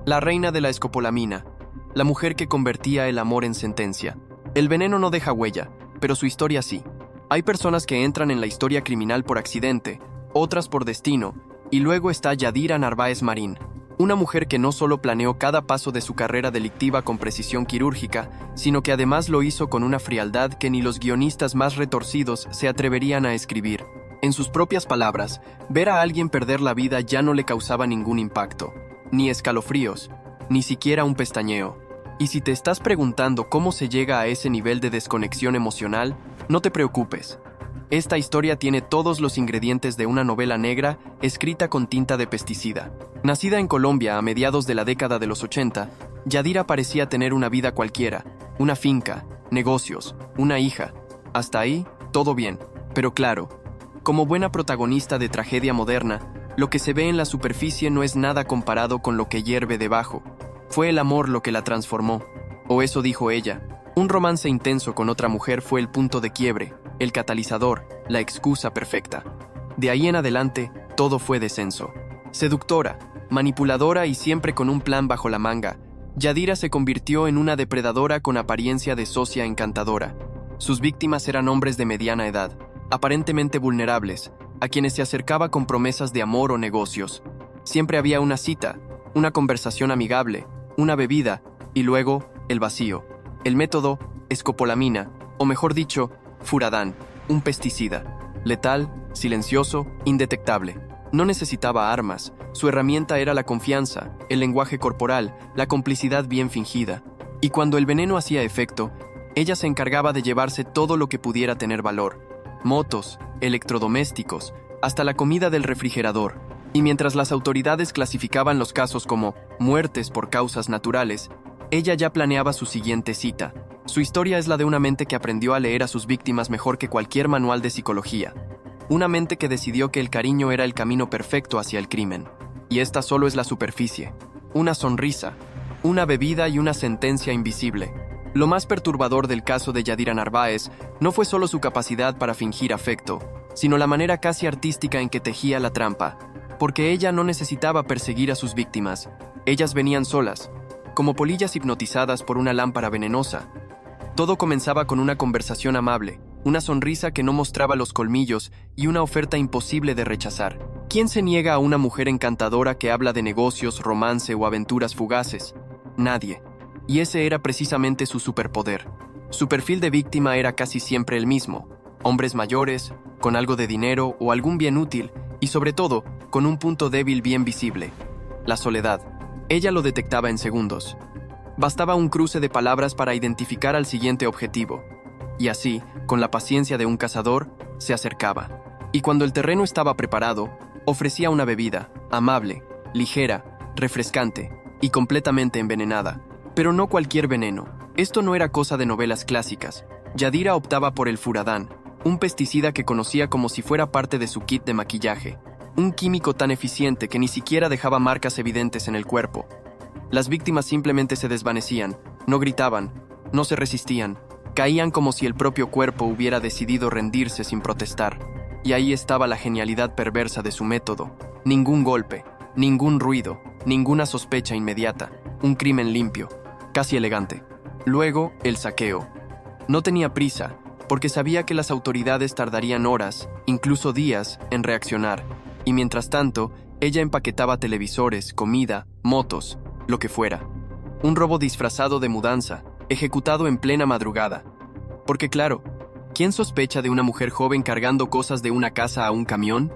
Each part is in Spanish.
La reina de la escopolamina, la mujer que convertía el amor en sentencia. El veneno no deja huella, pero su historia sí. Hay personas que entran en la historia criminal por accidente, otras por destino, y luego está Yadira Narváez Marín, una mujer que no solo planeó cada paso de su carrera delictiva con precisión quirúrgica, sino que además lo hizo con una frialdad que ni los guionistas más retorcidos se atreverían a escribir. En sus propias palabras, ver a alguien perder la vida ya no le causaba ningún impacto, ni escalofríos, ni siquiera un pestañeo. Y si te estás preguntando cómo se llega a ese nivel de desconexión emocional, no te preocupes. Esta historia tiene todos los ingredientes de una novela negra escrita con tinta de pesticida. Nacida en Colombia a mediados de la década de los 80, Yadira parecía tener una vida cualquiera, una finca, negocios, una hija. Hasta ahí, todo bien. Pero claro, como buena protagonista de tragedia moderna, lo que se ve en la superficie no es nada comparado con lo que hierve debajo. Fue el amor lo que la transformó, o eso dijo ella. Un romance intenso con otra mujer fue el punto de quiebre, el catalizador, la excusa perfecta. De ahí en adelante, todo fue descenso. Seductora, manipuladora y siempre con un plan bajo la manga, Yadira se convirtió en una depredadora con apariencia de socia encantadora. Sus víctimas eran hombres de mediana edad, aparentemente vulnerables, a quienes se acercaba con promesas de amor o negocios. Siempre había una cita, una conversación amigable, una bebida, y luego, el vacío. El método, escopolamina, o mejor dicho, furadán, un pesticida. Letal, silencioso, indetectable. No necesitaba armas, su herramienta era la confianza, el lenguaje corporal, la complicidad bien fingida. Y cuando el veneno hacía efecto, ella se encargaba de llevarse todo lo que pudiera tener valor. Motos, electrodomésticos, hasta la comida del refrigerador. Y mientras las autoridades clasificaban los casos como muertes por causas naturales, ella ya planeaba su siguiente cita. Su historia es la de una mente que aprendió a leer a sus víctimas mejor que cualquier manual de psicología. Una mente que decidió que el cariño era el camino perfecto hacia el crimen. Y esta solo es la superficie. Una sonrisa, una bebida y una sentencia invisible. Lo más perturbador del caso de Yadira Narváez no fue solo su capacidad para fingir afecto, sino la manera casi artística en que tejía la trampa. Porque ella no necesitaba perseguir a sus víctimas. Ellas venían solas, como polillas hipnotizadas por una lámpara venenosa. Todo comenzaba con una conversación amable, una sonrisa que no mostraba los colmillos y una oferta imposible de rechazar. ¿Quién se niega a una mujer encantadora que habla de negocios, romance o aventuras fugaces? Nadie. Y ese era precisamente su superpoder. Su perfil de víctima era casi siempre el mismo. Hombres mayores, con algo de dinero o algún bien útil, y sobre todo, con un punto débil bien visible: la soledad. Ella lo detectaba en segundos. Bastaba un cruce de palabras para identificar al siguiente objetivo. Y así, con la paciencia de un cazador, se acercaba. Y cuando el terreno estaba preparado, ofrecía una bebida, amable, ligera, refrescante y completamente envenenada. Pero no cualquier veneno. Esto no era cosa de novelas clásicas. Yadira optaba por el furadán, un pesticida que conocía como si fuera parte de su kit de maquillaje. Un químico tan eficiente que ni siquiera dejaba marcas evidentes en el cuerpo. Las víctimas simplemente se desvanecían, no gritaban, no se resistían, caían como si el propio cuerpo hubiera decidido rendirse sin protestar. Y ahí estaba la genialidad perversa de su método. Ningún golpe, ningún ruido, ninguna sospecha inmediata. Un crimen limpio, casi elegante. Luego, el saqueo. No tenía prisa, porque sabía que las autoridades tardarían horas, incluso días, en reaccionar. Y mientras tanto, ella empaquetaba televisores, comida, motos, lo que fuera. Un robo disfrazado de mudanza, ejecutado en plena madrugada. Porque claro, ¿quién sospecha de una mujer joven cargando cosas de una casa a un camión?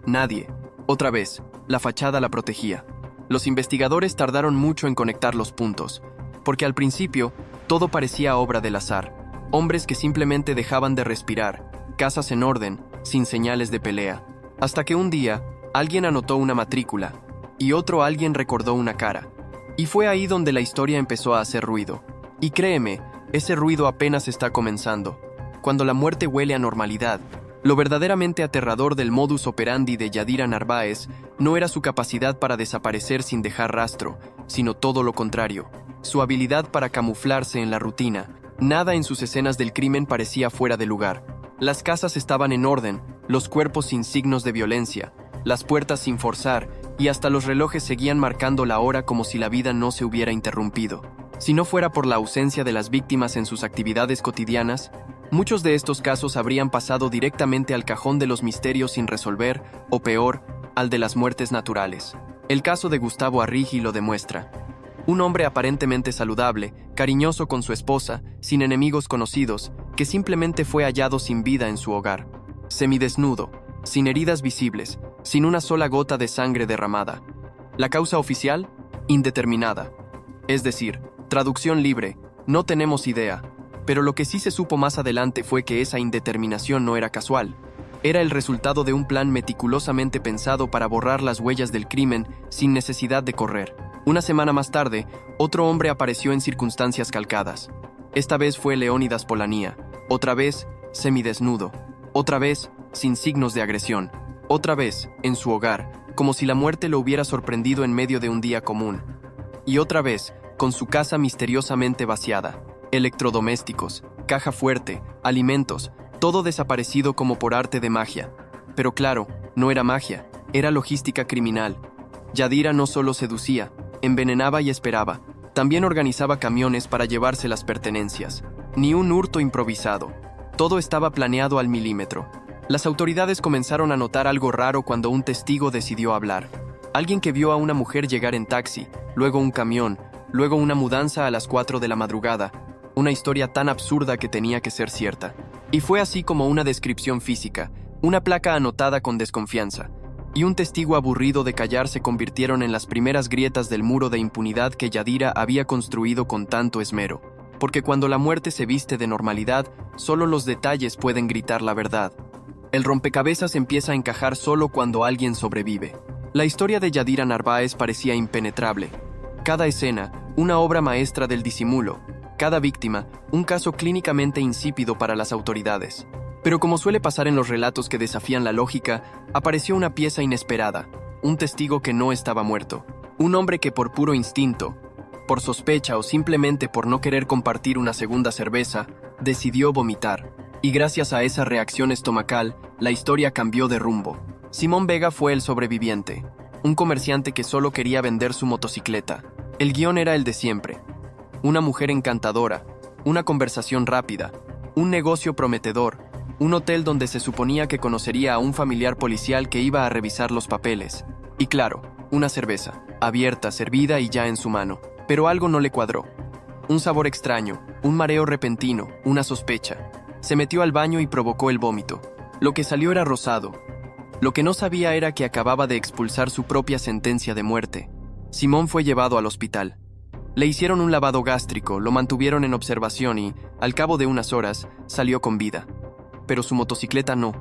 Nadie. Otra vez, la fachada la protegía. Los investigadores tardaron mucho en conectar los puntos, porque al principio, todo parecía obra del azar. Hombres que simplemente dejaban de respirar, casas en orden, sin señales de pelea. Hasta que un día, alguien anotó una matrícula, y otro alguien recordó una cara. Y fue ahí donde la historia empezó a hacer ruido. Y créeme, ese ruido apenas está comenzando. Cuando la muerte huele a normalidad, lo verdaderamente aterrador del modus operandi de Yadira Narváez no era su capacidad para desaparecer sin dejar rastro, sino todo lo contrario, su habilidad para camuflarse en la rutina. Nada en sus escenas del crimen parecía fuera de lugar. Las casas estaban en orden, los cuerpos sin signos de violencia, las puertas sin forzar y hasta los relojes seguían marcando la hora como si la vida no se hubiera interrumpido. Si no fuera por la ausencia de las víctimas en sus actividades cotidianas, muchos de estos casos habrían pasado directamente al cajón de los misterios sin resolver, o peor, al de las muertes naturales. El caso de Gustavo Arrighi lo demuestra. Un hombre aparentemente saludable, cariñoso con su esposa, sin enemigos conocidos, que simplemente fue hallado sin vida en su hogar. Semidesnudo, sin heridas visibles, sin una sola gota de sangre derramada. La causa oficial, indeterminada. Es decir, traducción libre, no tenemos idea, pero lo que sí se supo más adelante fue que esa indeterminación no era casual. Era el resultado de un plan meticulosamente pensado para borrar las huellas del crimen sin necesidad de correr. Una semana más tarde, otro hombre apareció en circunstancias calcadas. Esta vez fue Leónidas Polanía, otra vez semidesnudo, otra vez sin signos de agresión, otra vez en su hogar, como si la muerte lo hubiera sorprendido en medio de un día común. Y otra vez, con su casa misteriosamente vaciada, electrodomésticos, caja fuerte, alimentos, todo desaparecido como por arte de magia. Pero claro, no era magia, era logística criminal. Yadira no solo seducía, envenenaba y esperaba, también organizaba camiones para llevarse las pertenencias. Ni un hurto improvisado. Todo estaba planeado al milímetro. Las autoridades comenzaron a notar algo raro cuando un testigo decidió hablar. Alguien que vio a una mujer llegar en taxi, luego un camión, luego una mudanza a las 4 de la madrugada. Una historia tan absurda que tenía que ser cierta. Y fue así como una descripción física, una placa anotada con desconfianza, y un testigo aburrido de callar se convirtieron en las primeras grietas del muro de impunidad que Yadira había construido con tanto esmero. Porque cuando la muerte se viste de normalidad, solo los detalles pueden gritar la verdad. El rompecabezas empieza a encajar solo cuando alguien sobrevive. La historia de Yadira Narváez parecía impenetrable. Cada escena, una obra maestra del disimulo. Cada víctima, un caso clínicamente insípido para las autoridades. Pero como suele pasar en los relatos que desafían la lógica, apareció una pieza inesperada, un testigo que no estaba muerto. Un hombre que por puro instinto, por sospecha o simplemente por no querer compartir una segunda cerveza, decidió vomitar. Y gracias a esa reacción estomacal, la historia cambió de rumbo. Simón Vega fue el sobreviviente, un comerciante que solo quería vender su motocicleta. El guión era el de siempre. Una mujer encantadora, una conversación rápida, un negocio prometedor, un hotel donde se suponía que conocería a un familiar policial que iba a revisar los papeles. Y claro, una cerveza, abierta, servida y ya en su mano. Pero algo no le cuadró. Un sabor extraño, un mareo repentino, una sospecha. Se metió al baño y provocó el vómito. Lo que salió era rosado. Lo que no sabía era que acababa de expulsar su propia sentencia de muerte. Simón fue llevado al hospital. Le hicieron un lavado gástrico, lo mantuvieron en observación y, al cabo de unas horas, salió con vida. Pero su motocicleta no.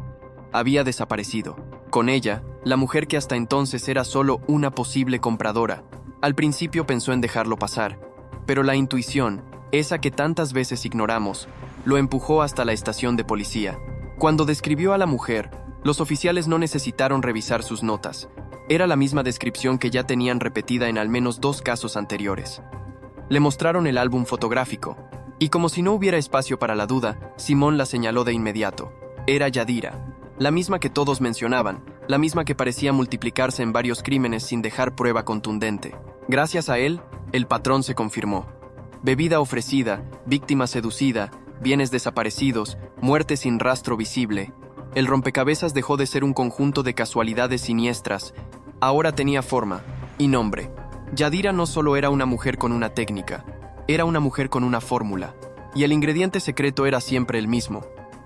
Había desaparecido. Con ella, la mujer que hasta entonces era solo una posible compradora. Al principio pensó en dejarlo pasar, pero la intuición, esa que tantas veces ignoramos, lo empujó hasta la estación de policía. Cuando describió a la mujer, los oficiales no necesitaron revisar sus notas. Era la misma descripción que ya tenían repetida en al menos 2 casos anteriores. Le mostraron el álbum fotográfico, y como si no hubiera espacio para la duda, Simón la señaló de inmediato. Era Yadira, la misma que todos mencionaban, la misma que parecía multiplicarse en varios crímenes sin dejar prueba contundente. Gracias a él, el patrón se confirmó. Bebida ofrecida, víctima seducida, bienes desaparecidos, muerte sin rastro visible. El rompecabezas dejó de ser un conjunto de casualidades siniestras. Ahora tenía forma y nombre. Yadira no solo era una mujer con una técnica, era una mujer con una fórmula. Y el ingrediente secreto era siempre el mismo: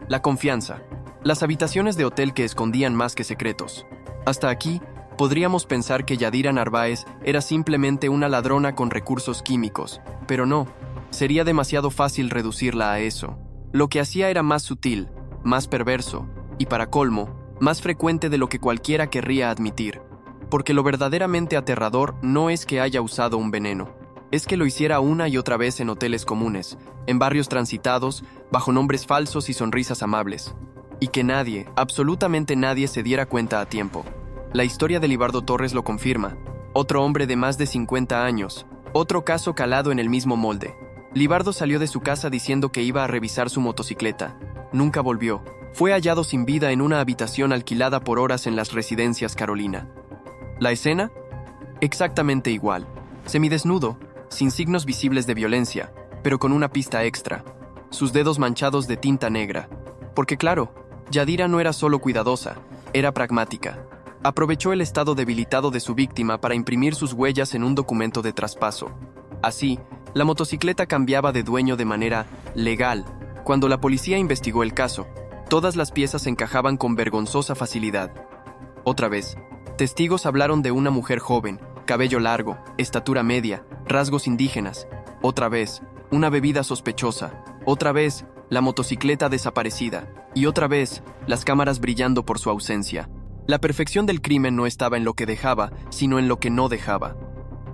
la confianza. Las habitaciones de hotel que escondían más que secretos. Hasta aquí, podríamos pensar que Yadira Narváez era simplemente una ladrona con recursos químicos, pero no, sería demasiado fácil reducirla a eso. Lo que hacía era más sutil, más perverso, y para colmo, más frecuente de lo que cualquiera querría admitir. Porque lo verdaderamente aterrador no es que haya usado un veneno, es que lo hiciera una y otra vez en hoteles comunes, en barrios transitados, bajo nombres falsos y sonrisas amables. Y que nadie, absolutamente nadie, se diera cuenta a tiempo. La historia de Libardo Torres lo confirma. Otro hombre de más de 50 años, otro caso calado en el mismo molde. Libardo salió de su casa diciendo que iba a revisar su motocicleta. Nunca volvió. Fue hallado sin vida en una habitación alquilada por horas en las residencias Carolina. La escena, exactamente igual. Semidesnudo, sin signos visibles de violencia, pero con una pista extra. Sus dedos manchados de tinta negra. Porque claro, Yadira no era solo cuidadosa, era pragmática. Aprovechó el estado debilitado de su víctima para imprimir sus huellas en un documento de traspaso. Así, la motocicleta cambiaba de dueño de manera legal. Cuando la policía investigó el caso, todas las piezas encajaban con vergonzosa facilidad. Otra vez, testigos hablaron de una mujer joven, cabello largo, estatura media, rasgos indígenas. Otra vez, una bebida sospechosa. Otra vez, la motocicleta desaparecida. Y otra vez, las cámaras brillando por su ausencia. La perfección del crimen no estaba en lo que dejaba, sino en lo que no dejaba.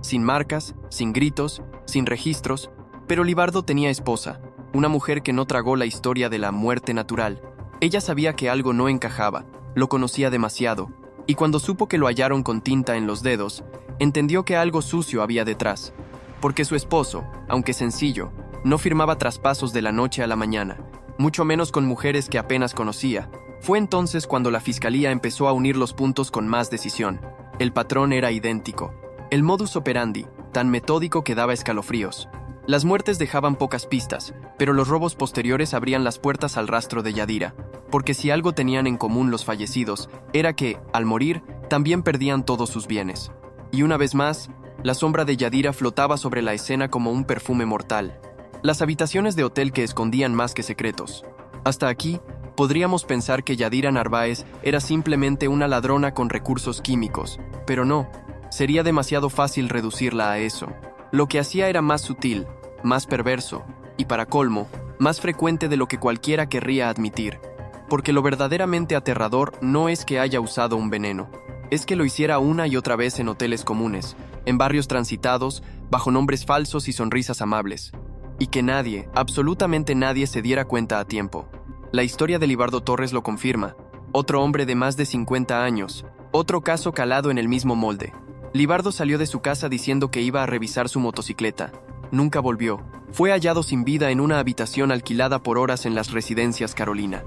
Sin marcas, sin gritos, sin registros, pero Libardo tenía esposa, una mujer que no tragó la historia de la muerte natural. Ella sabía que algo no encajaba, lo conocía demasiado, y cuando supo que lo hallaron con tinta en los dedos, entendió que algo sucio había detrás, porque su esposo, aunque sencillo, no firmaba traspasos de la noche a la mañana, mucho menos con mujeres que apenas conocía. Fue entonces cuando la fiscalía empezó a unir los puntos con más decisión. El patrón era idéntico. El modus operandi, tan metódico que daba escalofríos. Las muertes dejaban pocas pistas, pero los robos posteriores abrían las puertas al rastro de Yadira, porque si algo tenían en común los fallecidos, era que, al morir, también perdían todos sus bienes. Y una vez más, la sombra de Yadira flotaba sobre la escena como un perfume mortal. Las habitaciones de hotel que escondían más que secretos. Hasta aquí, podríamos pensar que Yadira Narváez era simplemente una ladrona con recursos químicos, pero no. Sería demasiado fácil reducirla a eso. Lo que hacía era más sutil, más perverso, y para colmo, más frecuente de lo que cualquiera querría admitir. Porque lo verdaderamente aterrador no es que haya usado un veneno, es que lo hiciera una y otra vez en hoteles comunes, en barrios transitados, bajo nombres falsos y sonrisas amables. Y que nadie, absolutamente nadie se diera cuenta a tiempo. La historia de Libardo Torres lo confirma. Otro hombre de más de 50 años, otro caso calado en el mismo molde. Libardo salió de su casa diciendo que iba a revisar su motocicleta. Nunca volvió. Fue hallado sin vida en una habitación alquilada por horas en las residencias Carolina.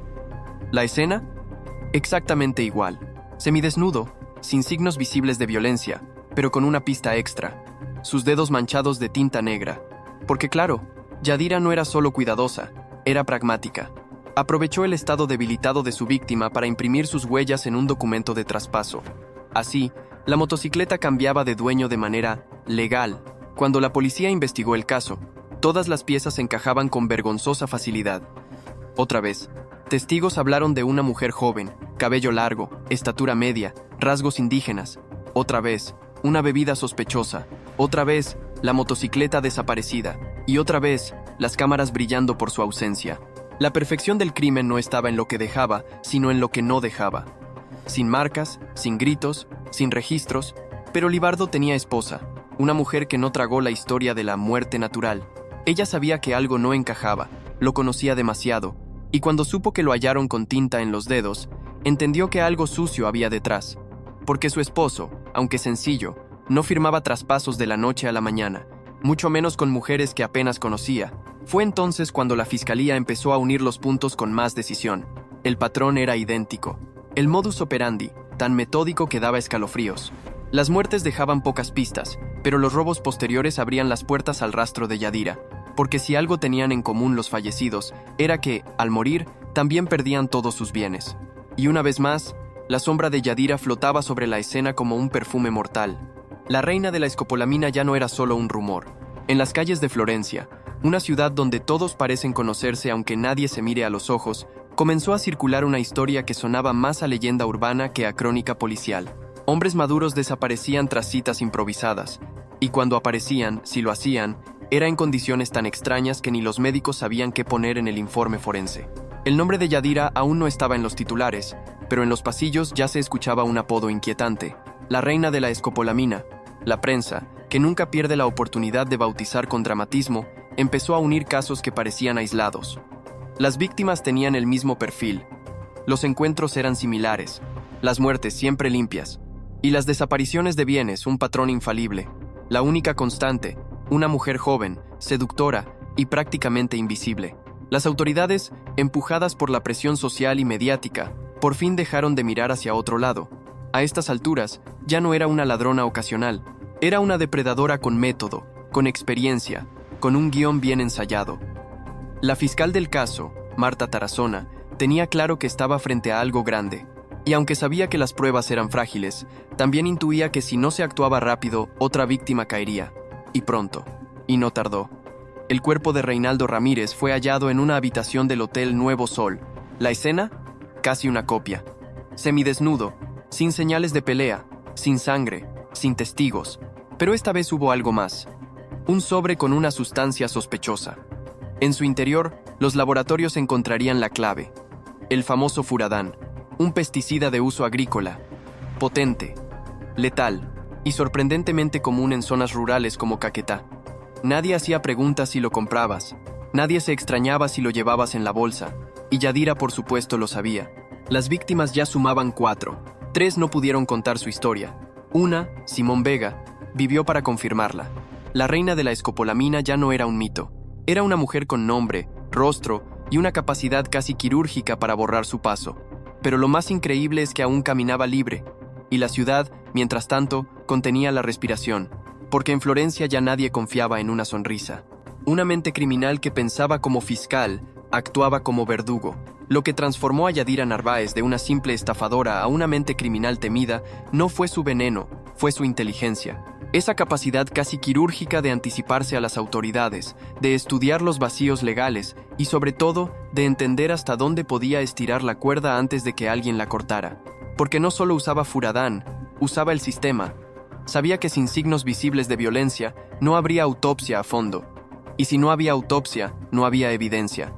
¿La escena? Exactamente igual. Semidesnudo, sin signos visibles de violencia, pero con una pista extra. Sus dedos manchados de tinta negra. Porque claro, Yadira no era solo cuidadosa, era pragmática. Aprovechó el estado debilitado de su víctima para imprimir sus huellas en un documento de traspaso. Así, la motocicleta cambiaba de dueño de manera legal. Cuando la policía investigó el caso, todas las piezas encajaban con vergonzosa facilidad. Otra vez, testigos hablaron de una mujer joven, cabello largo, estatura media, rasgos indígenas. Otra vez, una bebida sospechosa. Otra vez, la motocicleta desaparecida. Y otra vez, las cámaras brillando por su ausencia. La perfección del crimen no estaba en lo que dejaba, sino en lo que no dejaba. Sin marcas, sin gritos, sin registros, pero Libardo tenía esposa, una mujer que no tragó la historia de la muerte natural. Ella sabía que algo no encajaba, lo conocía demasiado, y cuando supo que lo hallaron con tinta en los dedos, entendió que algo sucio había detrás, porque su esposo, aunque sencillo, no firmaba traspasos de la noche a la mañana, mucho menos con mujeres que apenas conocía. Fue entonces cuando la fiscalía empezó a unir los puntos con más decisión. El patrón era idéntico. El modus operandi, tan metódico que daba escalofríos. Las muertes dejaban pocas pistas, pero los robos posteriores abrían las puertas al rastro de Yadira, porque si algo tenían en común los fallecidos, era que, al morir, también perdían todos sus bienes. Y una vez más, la sombra de Yadira flotaba sobre la escena como un perfume mortal. La reina de la escopolamina ya no era solo un rumor. En las calles de Florencia, una ciudad donde todos parecen conocerse aunque nadie se mire a los ojos, comenzó a circular una historia que sonaba más a leyenda urbana que a crónica policial. Hombres maduros desaparecían tras citas improvisadas, y cuando aparecían, si lo hacían, era en condiciones tan extrañas que ni los médicos sabían qué poner en el informe forense. El nombre de Yadira aún no estaba en los titulares, pero en los pasillos ya se escuchaba un apodo inquietante: la reina de la escopolamina. La prensa, que nunca pierde la oportunidad de bautizar con dramatismo, empezó a unir casos que parecían aislados. Las víctimas tenían el mismo perfil. Los encuentros eran similares, las muertes siempre limpias, y las desapariciones de bienes un patrón infalible. La única constante, una mujer joven, seductora y prácticamente invisible. Las autoridades, empujadas por la presión social y mediática, por fin dejaron de mirar hacia otro lado. A estas alturas, ya no era una ladrona ocasional, era una depredadora con método, con experiencia, con un guión bien ensayado. La fiscal del caso, Marta Tarazona, tenía claro que estaba frente a algo grande, y aunque sabía que las pruebas eran frágiles, también intuía que si no se actuaba rápido, otra víctima caería, y pronto, y no tardó. El cuerpo de Reinaldo Ramírez fue hallado en una habitación del Hotel Nuevo Sol. La escena, casi una copia. Semidesnudo, sin señales de pelea, sin sangre, sin testigos, pero esta vez hubo algo más. Un sobre con una sustancia sospechosa. En su interior, los laboratorios encontrarían la clave. El famoso furadán, un pesticida de uso agrícola, potente, letal y sorprendentemente común en zonas rurales como Caquetá. Nadie hacía preguntas si lo comprabas, nadie se extrañaba si lo llevabas en la bolsa, y Yadira por supuesto lo sabía. Las víctimas ya sumaban 4, 3 no pudieron contar su historia. Una, Simón Vega, vivió para confirmarla. La reina de la escopolamina ya no era un mito, era una mujer con nombre, rostro y una capacidad casi quirúrgica para borrar su paso. Pero lo más increíble es que aún caminaba libre, y la ciudad, mientras tanto, contenía la respiración, porque en Florencia ya nadie confiaba en una sonrisa. Una mente criminal que pensaba como fiscal, actuaba como verdugo. Lo que transformó a Yadira Narváez de una simple estafadora a una mente criminal temida no fue su veneno, fue su inteligencia. Esa capacidad casi quirúrgica de anticiparse a las autoridades, de estudiar los vacíos legales y sobre todo de entender hasta dónde podía estirar la cuerda antes de que alguien la cortara. Porque no solo usaba furadán, usaba el sistema. Sabía que sin signos visibles de violencia no habría autopsia a fondo. Y si no había autopsia, no había evidencia.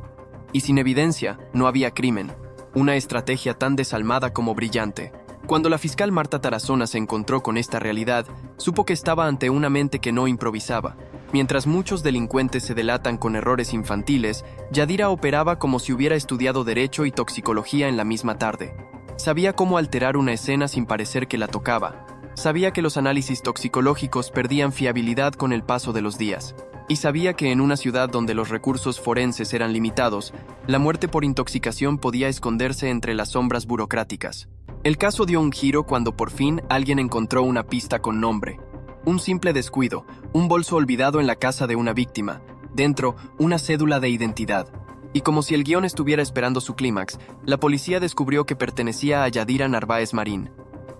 Y sin evidencia, no había crimen. Una estrategia tan desalmada como brillante. Cuando la fiscal Marta Tarazona se encontró con esta realidad, supo que estaba ante una mente que no improvisaba. Mientras muchos delincuentes se delatan con errores infantiles, Yadira operaba como si hubiera estudiado Derecho y Toxicología en la misma tarde. Sabía cómo alterar una escena sin parecer que la tocaba. Sabía que los análisis toxicológicos perdían fiabilidad con el paso de los días. Y sabía que en una ciudad donde los recursos forenses eran limitados, la muerte por intoxicación podía esconderse entre las sombras burocráticas. El caso dio un giro cuando por fin alguien encontró una pista con nombre. Un simple descuido, un bolso olvidado en la casa de una víctima, dentro una cédula de identidad. Y como si el guión estuviera esperando su clímax, la policía descubrió que pertenecía a Yadira Narváez Marín.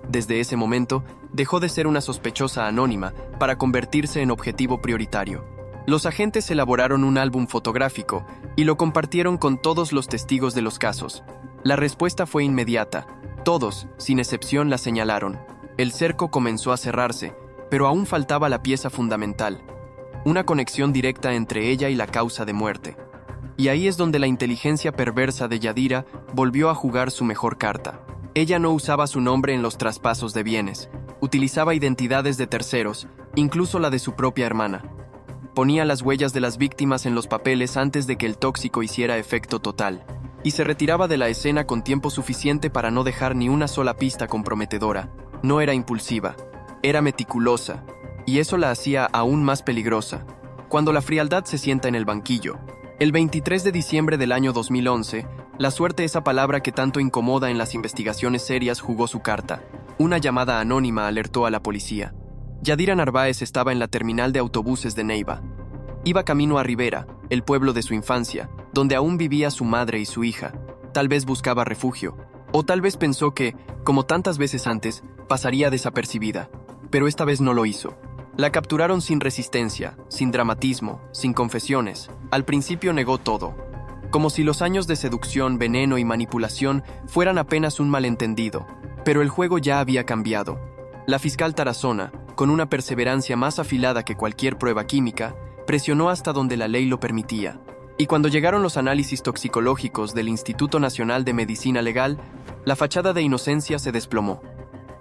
Desde ese momento, dejó de ser una sospechosa anónima para convertirse en objetivo prioritario. Los agentes elaboraron un álbum fotográfico y lo compartieron con todos los testigos de los casos. La respuesta fue inmediata. Todos, sin excepción, la señalaron. El cerco comenzó a cerrarse, pero aún faltaba la pieza fundamental. Una conexión directa entre ella y la causa de muerte. Y ahí es donde la inteligencia perversa de Yadira volvió a jugar su mejor carta. Ella no usaba su nombre en los traspasos de bienes. Utilizaba identidades de terceros, incluso la de su propia hermana. Ponía las huellas de las víctimas en los papeles antes de que el tóxico hiciera efecto total. Y se retiraba de la escena con tiempo suficiente para no dejar ni una sola pista comprometedora. No era impulsiva, era meticulosa, y eso la hacía aún más peligrosa. Cuando la frialdad se sienta en el banquillo. El 23 de diciembre del año 2011, la suerte, esa palabra que tanto incomoda en las investigaciones serias, jugó su carta. Una llamada anónima alertó a la policía. Yadira Narváez estaba en la terminal de autobuses de Neiva. Iba camino a Rivera, el pueblo de su infancia, donde aún vivía su madre y su hija. Tal vez buscaba refugio, o tal vez pensó que, como tantas veces antes, pasaría desapercibida. Pero esta vez no lo hizo. La capturaron sin resistencia, sin dramatismo, sin confesiones. Al principio negó todo. Como si los años de seducción, veneno y manipulación fueran apenas un malentendido. Pero el juego ya había cambiado. La fiscal Tarazona, con una perseverancia más afilada que cualquier prueba química, presionó hasta donde la ley lo permitía. Y cuando llegaron los análisis toxicológicos del Instituto Nacional de Medicina Legal, la fachada de inocencia se desplomó.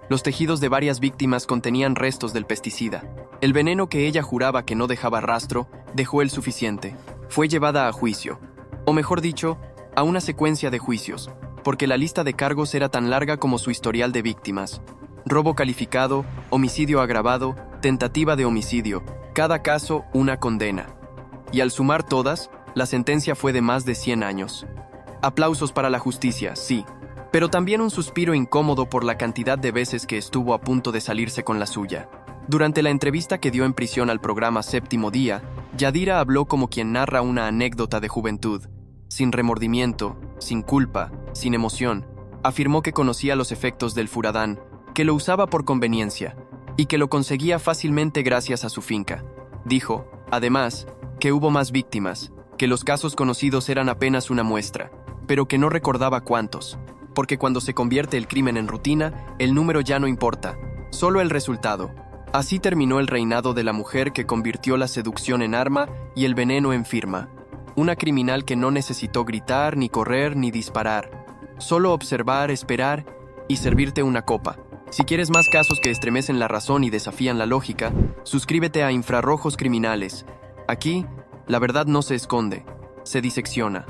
Los tejidos de varias víctimas contenían restos del pesticida. El veneno que ella juraba que no dejaba rastro, dejó el suficiente. Fue llevada a juicio. O mejor dicho, a una secuencia de juicios, porque la lista de cargos era tan larga como su historial de víctimas. Robo calificado, homicidio agravado, tentativa de homicidio. Cada caso, una condena. Y al sumar todas, la sentencia fue de más de 100 años. Aplausos para la justicia, sí. pero también un suspiro incómodo por la cantidad de veces que estuvo a punto de salirse con la suya. Durante la entrevista que dio en prisión al programa Séptimo Día, Yadira habló como quien narra una anécdota de juventud. Sin remordimiento, sin culpa, sin emoción, afirmó que conocía los efectos del Furadán, que lo usaba por conveniencia, y que lo conseguía fácilmente gracias a su finca. Dijo, además, que hubo más víctimas, que los casos conocidos eran apenas una muestra, pero que no recordaba cuántos, porque cuando se convierte el crimen en rutina, el número ya no importa, solo el resultado. Así terminó el reinado de la mujer que convirtió la seducción en arma y el veneno en firma. Una criminal que no necesitó gritar, ni correr, ni disparar. Solo observar, esperar y servirte una copa. Si quieres más casos que estremecen la razón y desafían la lógica, suscríbete a Infrarrojos Criminales. Aquí, la verdad no se esconde, se disecciona.